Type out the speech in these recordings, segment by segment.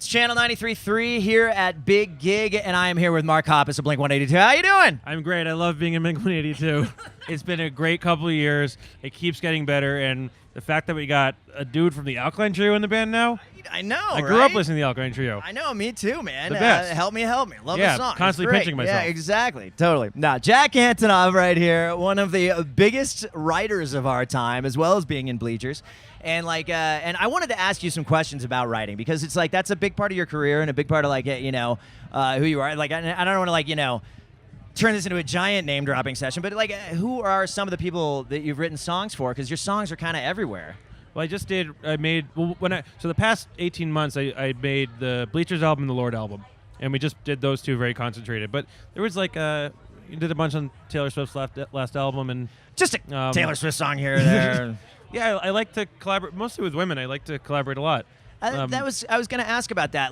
It's Channel 93.3 here at Big Gig, and I am here with Mark Hoppus of Blink-182. How you doing? I'm great. I love being in Blink-182. It's been a great couple of years. It keeps getting better, and the fact that we got a dude from the Alkaline Trio in the band now. I know, I grew up listening to the Alkaline Trio. I know, me too, man. The best. Help me. Love the song. Constantly It's pinching great. myself. Yeah, exactly. Totally. Now, Jack Antonoff right here, one of the biggest writers of our time, as well as being in Bleachers. And and I wanted to ask you some questions about writing, because it's like that's a big part of your career and a big part of who you are. Like, I don't want to turn this into a giant name dropping session, but who are some of the people that you've written songs for? Because your songs are kind of everywhere. Well, so the past 18 months, I made the Bleachers album and the Lord album, and we just did those two very concentrated. But there was you did a bunch on Taylor Swift's last album, and just a Taylor Swift song here or there. Yeah, I like to collaborate, mostly with women. I like to collaborate a lot. I was going to ask about that.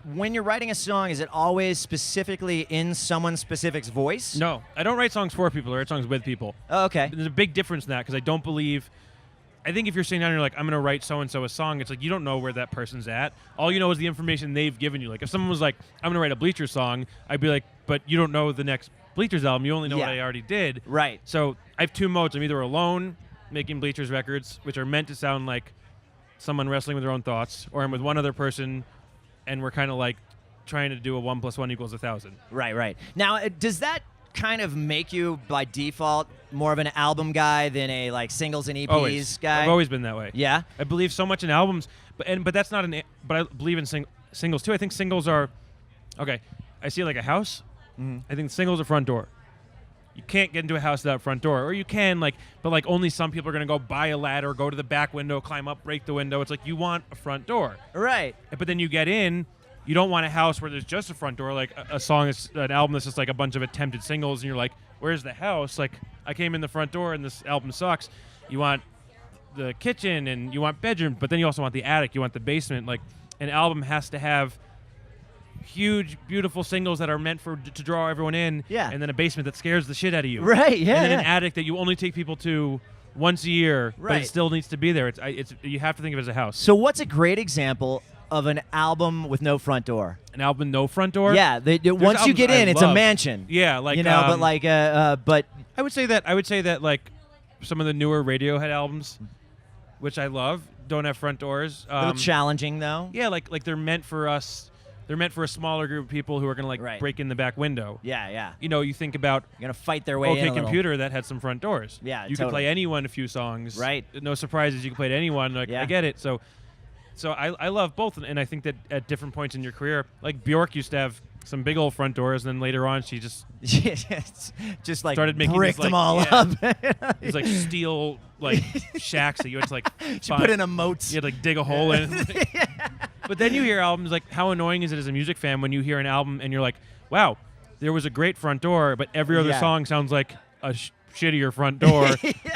When you're writing a song, is it always specifically in someone specific's voice? No, I don't write songs for people. I write songs with people. Oh, okay. There's a big difference in that, because I think if you're sitting down and you're like, I'm going to write so-and-so a song, it's like you don't know where that person's at. All you know is the information they've given you. Like, if someone was like, I'm going to write a Bleachers song, I'd be like, but you don't know the next Bleachers album. You only know what I already did. Right. So I have two modes. I'm either alone making Bleachers records, which are meant to sound like someone wrestling with their own thoughts, or I'm with one other person, and we're kind of like trying to do a 1 + 1 = 1,000. Right. Now, does that kind of make you, by default, more of an album guy than a singles and EPs guy? I've always been that way. Yeah? I believe so much in albums, but that's not but I believe in singles too. I think singles are, okay, I see it like a house. Mm-hmm. I think singles are front door. You can't get into a house without a front door, or you can, but only some people are going to go buy a ladder, go to the back window, climb up, break the window. It's like you want a front door. Right. But then you get in, you don't want a house where there's just a front door, like a song, an album that's just like a bunch of attempted singles, and you're like, where's the house? Like, I came in the front door and this album sucks. You want the kitchen and you want bedroom, but then you also want the attic, you want the basement. Like, an album has to have huge, beautiful singles that are meant to draw everyone in, and then a basement that scares the shit out of you. Right, yeah. And then an attic that you only take people to once a year, but Right. it still needs to be there. You have to think of it as a house. So what's a great example of an album with no front door? An album no front door? Yeah, once you get in, it's a mansion. Yeah, but I would say that like some of the newer Radiohead albums, which I love, don't have front doors. a little challenging though. Yeah, like they're meant for us. They're meant for a smaller group of people who are going to break in the back window. Yeah. You think about You're gonna fight their way in. OK Computer that had some front doors. Yeah, you totally. could play anyone a few songs. Right. No surprises. You can play to anyone. Like, I get it. So I love both, and I think that at different points in your career, like Bjork used to have some big old front doors, and then later on she just just started making bricked these, them all up. These steel shacks that you had to She put in a moat. You had to dig a hole in. But then you hear albums, like, how annoying is it as a music fan when you hear an album and you're like, wow, there was a great front door, but every other song sounds like a shittier front door,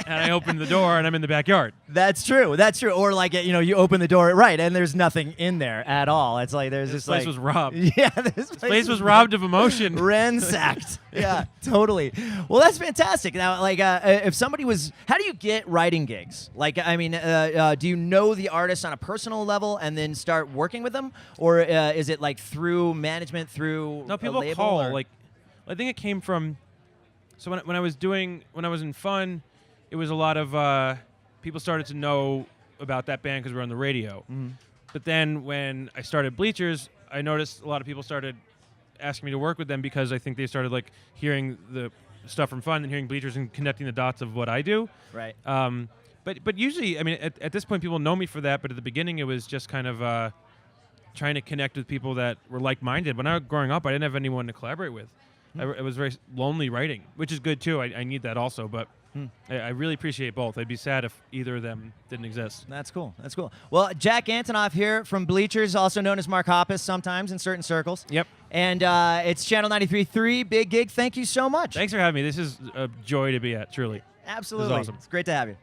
and I open the door and I'm in the backyard. That's true. Or you open the door, right, and there's nothing in there at all. It's like there's this place was robbed. Yeah, this place was robbed of emotion. Ransacked. Yeah, totally. Well, that's fantastic. Now, if somebody was, how do you get writing gigs? Do you know the artist on a personal level and then start working with them, or is it through management, through No, people a label, call. or? I think it came from. So when I was in Fun, it was a lot of people started to know about that band because we were on the radio. Mm-hmm. But then when I started Bleachers, I noticed a lot of people started asking me to work with them because I think they started hearing the stuff from Fun and hearing Bleachers and connecting the dots of what I do. Right. But usually, I mean, at this point, people know me for that. But at the beginning, it was just kind of trying to connect with people that were like-minded. When I was growing up, I didn't have anyone to collaborate with. I was very lonely writing, which is good too. I need that also, but I really appreciate both. I'd be sad if either of them didn't exist. That's cool. Well, Jack Antonoff here from Bleachers, also known as Mark Hoppus sometimes in certain circles. Yep. And it's Channel 93.3, Big Gig. Thank you so much. Thanks for having me. This is a joy to be at, truly. Absolutely. This is awesome. It's great to have you.